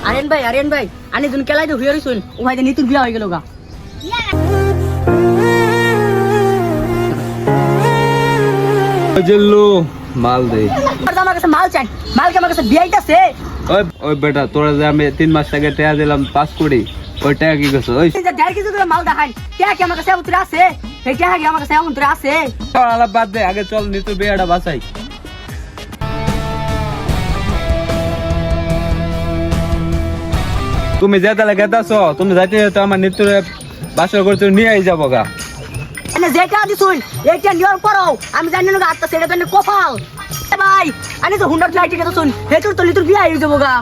আরেন ভাই আনি দুন কেলাই তো হুইয়ারি শুন ও ভাই নিতুর বিয়া হয়ে গেল গা জিল্লু মাল দে আমার কাছে মাল চাই মাল কে আমার কাছে বিয়াইতাছে ওই বেটা তোরা যে আমি 3 মাস আগে টাকা দিলাম 5 কোটি ওই টাকা কি করছ ওই এই যে 1.5 কেজি করে মাল দেখাই কে কি আমার কাছে উতরে আছে এই কে কি আমার কাছে উতরে আছে আলাপ বাদ দে আগে চল নিতুর বিয়াটা বাঁচাই তুমি যেতে লাগাতাছ তুমি যাইতে তো আমার নিতুর বাসর করতে নিয়ে যাবো গা এনে যেটা দিছুন এইটা নিয়র করো আমি জানি না আত্মা সেটা তো কপাল ভাই আনি তো হুন্ডা ফ্লাইট টিকেট শুন হেতুর তো লিতুর বিয়া হয়ে যাবো গা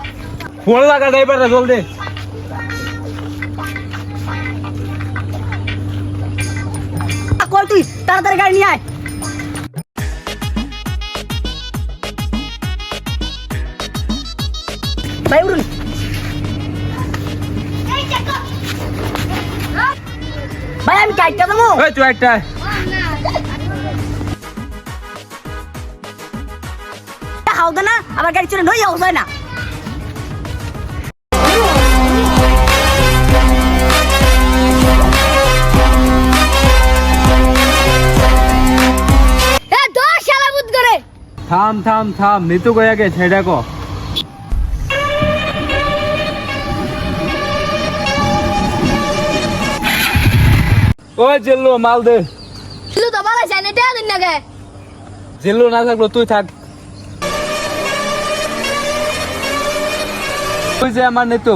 ফোন লাগা ড্রাইভারটা জলদি কল তুই তাড়াতাড়ি গাড়ি নিয়ে আয় ভাই উড়ুন ভাই আমি কাইটটা দেবো ওই তুই একটা হাওদা না আমার গাড়ি চলে নই হাওদা না এ দশ শালা বুদ করে থাম নিতু কই আগে ছেড়ে কো ওই জিল্লু মাল দে তুই তো বলা জানে দে দিন না গে জিল্লু না থাকলো তুই থাক তুই যে আমার নিতু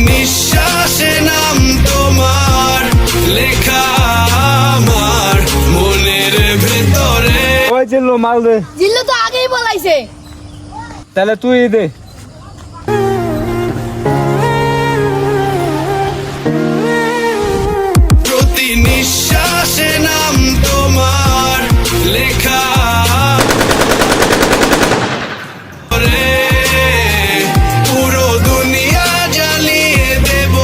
নিঃশ্বাসে নাম তোমার লেখা আমার মনের ভেতরে ওই জিল্লু মাল দে জিল্লু তো আগেই বলাইছে তাহলে তুই দে প্রতি নিঃশ্বাসে নাম তোমার লেখা পুরো দুনিয়া জ্বালিয়ে দেব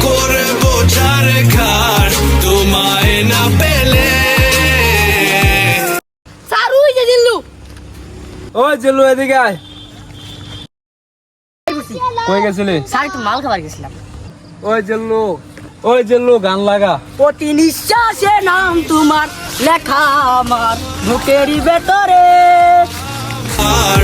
করবো ছাড়খাড় তোমায় না পেলে সারুই যে জিল্লু ওই জিল্লু এদিকে আয় কই গেছিলি সারি তো মাল খাবার গেছিলাম ওই জিল্লু গান লাগা প্রতি নিঃশ্বাসে নাম তোমার লেখা আমার বুকেরই ভেতরে আর